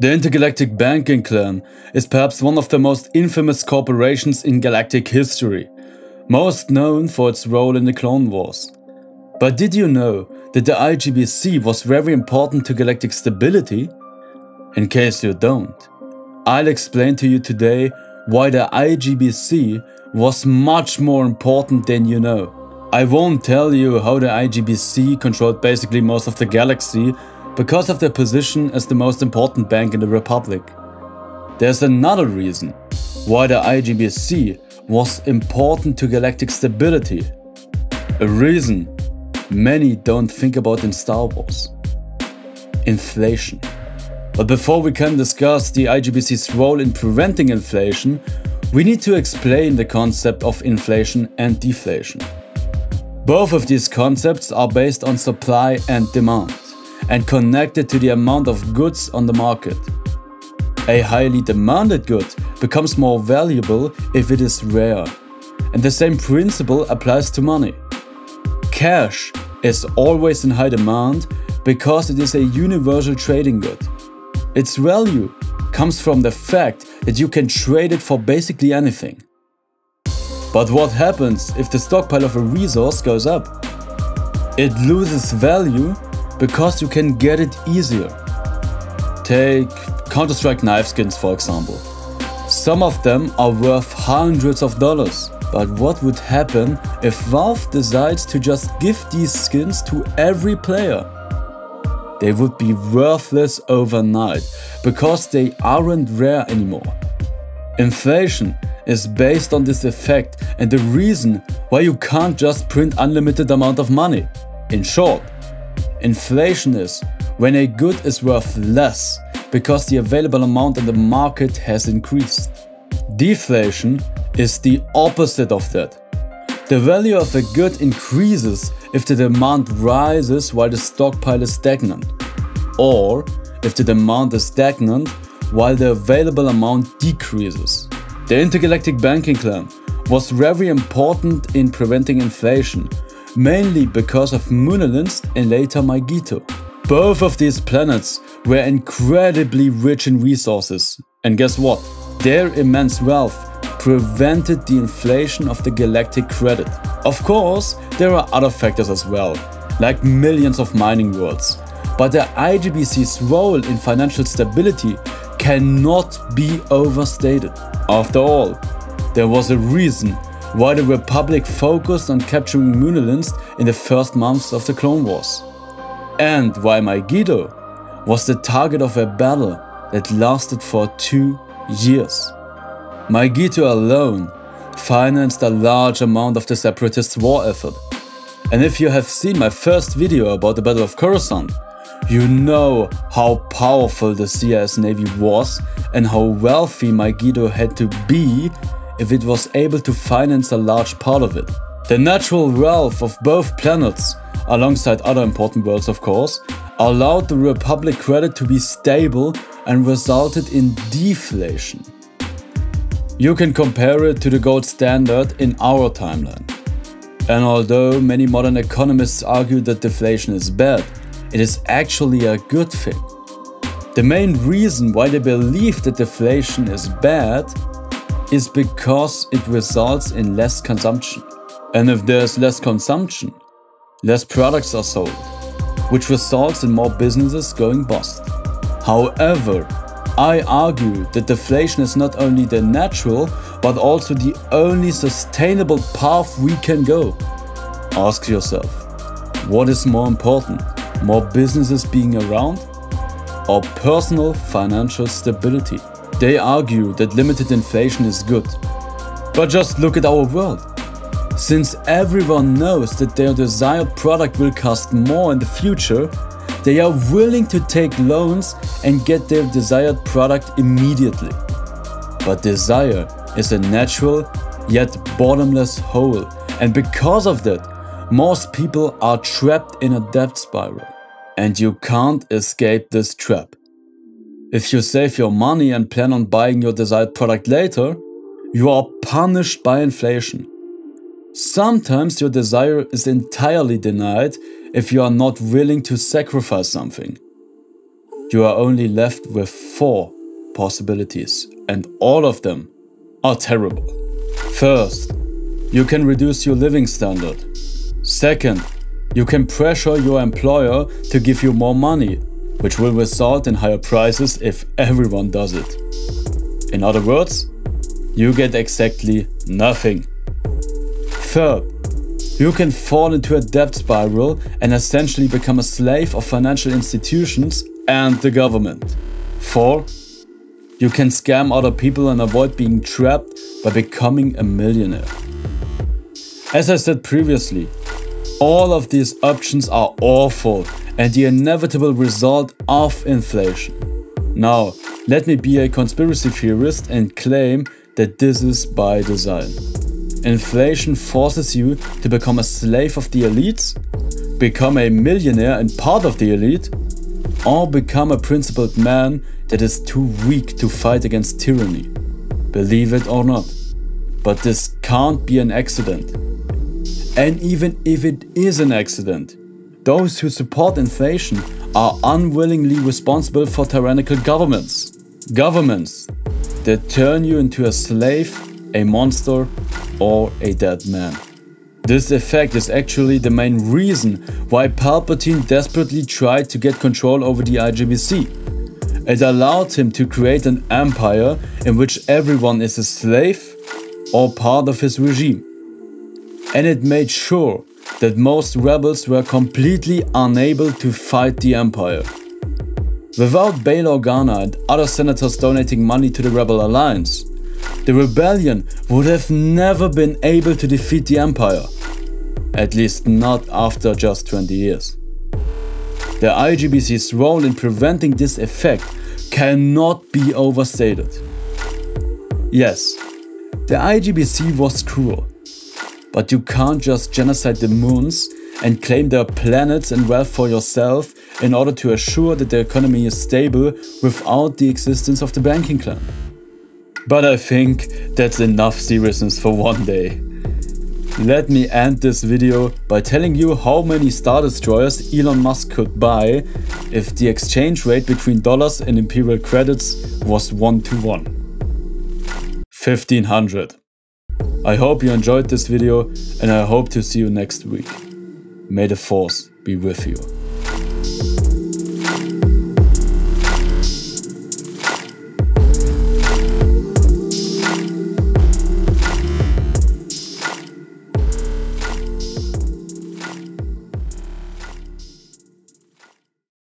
The Intergalactic Banking Clan is perhaps one of the most infamous corporations in galactic history, most known for its role in the Clone Wars. But did you know that the IGBC was very important to galactic stability? In case you don't, I'll explain to you today why the IGBC was much more important than you know. I won't tell you how the IGBC controlled basically most of the galaxy because of their position as the most important bank in the Republic. There's another reason why the IGBC was important to galactic stability. A reason many don't think about in Star Wars. Inflation. But before we can discuss the IGBC's role in preventing inflation, we need to explain the concept of inflation and deflation. Both of these concepts are based on supply and demand, and connected to the amount of goods on the market. A highly demanded good becomes more valuable if it is rare, and the same principle applies to money. Cash is always in high demand because it is a universal trading good. Its value comes from the fact that you can trade it for basically anything. But what happens if the stockpile of a resource goes up? It loses value because you can get it easier. Take Counter-Strike knife skins for example. Some of them are worth hundreds of dollars. But what would happen if Valve decides to just give these skins to every player? They would be worthless overnight because they aren't rare anymore. Inflation is based on this effect and the reason why you can't just print unlimited amount of money. In short, inflation is when a good is worth less because the available amount in the market has increased. Deflation is the opposite of that. The value of a good increases if the demand rises while the stockpile is stagnant, or if the demand is stagnant while the available amount decreases. The Intergalactic Banking Clan was very important in preventing inflation, mainly because of Munilynst and later Mygeeto. Both of these planets were incredibly rich in resources, and guess what? Their immense wealth prevented the inflation of the galactic credit. Of course, there are other factors as well, like millions of mining worlds, but the IGBC's role in financial stability cannot be overstated. After all, there was a reason why the Republic focused on capturing Munilynst in the first months of the Clone Wars, and why Mygeeto was the target of a battle that lasted for 2 years. Mygeeto alone financed a large amount of the Separatist war effort. And if you have seen my first video about the Battle of Coruscant, you know how powerful the CIS Navy was and how wealthy Mygeeto had to be if it was able to finance a large part of it. The natural wealth of both planets, alongside other important worlds of course, allowed the Republic credit to be stable and resulted in deflation. You can compare it to the gold standard in our timeline. And although many modern economists argue that deflation is bad, it is actually a good thing. The main reason why they believe that deflation is bad is because it results in less consumption. And if there's less consumption, less products are sold, which results in more businesses going bust. However, I argue that deflation is not only the natural, but also the only sustainable path we can go. Ask yourself, what is more important? More businesses being around, or personal financial stability? They argue that limited inflation is good. But just look at our world. Since everyone knows that their desired product will cost more in the future, they are willing to take loans and get their desired product immediately. But desire is a natural yet bottomless hole, and because of that, most people are trapped in a debt spiral. And you can't escape this trap. If you save your money and plan on buying your desired product later, you are punished by inflation. Sometimes your desire is entirely denied if you are not willing to sacrifice something. you are only left with 4 possibilities, and all of them are terrible. First, you can reduce your living standard. Second, you can pressure your employer to give you more money, which will result in higher prices if everyone does it. In other words, you get exactly nothing. Third, you can fall into a debt spiral and essentially become a slave of financial institutions and the government. 4, you can scam other people and avoid being trapped by becoming a millionaire. As I said previously, all of these options are awful and the inevitable result of inflation. Now, let me be a conspiracy theorist and claim that this is by design. Inflation forces you to become a slave of the elites, become a millionaire and part of the elite, or become a principled man that is too weak to fight against tyranny. Believe it or not, but this can't be an accident. And even if it is an accident, those who support inflation are unwillingly responsible for tyrannical governments. Governments that turn you into a slave, a monster, or a dead man. This effect is actually the main reason why Palpatine desperately tried to get control over the IGBC. It allowed him to create an empire in which everyone is a slave or part of his regime. And it made sure that most rebels were completely unable to fight the empire. Without Bail Organa and other senators donating money to the Rebel Alliance, the rebellion would have never been able to defeat the empire. At least not after just 20 years. The IGBC's role in preventing this effect cannot be overstated. Yes, the IGBC was cruel, but you can't just genocide the moons and claim their planets and wealth for yourself in order to assure that the economy is stable without the existence of the banking clan. But I think that's enough seriousness for one day. Let me end this video by telling you how many Star Destroyers Elon Musk could buy if the exchange rate between dollars and Imperial credits was 1-to-1. 1500. I hope you enjoyed this video and I hope to see you next week. May the Force be with you.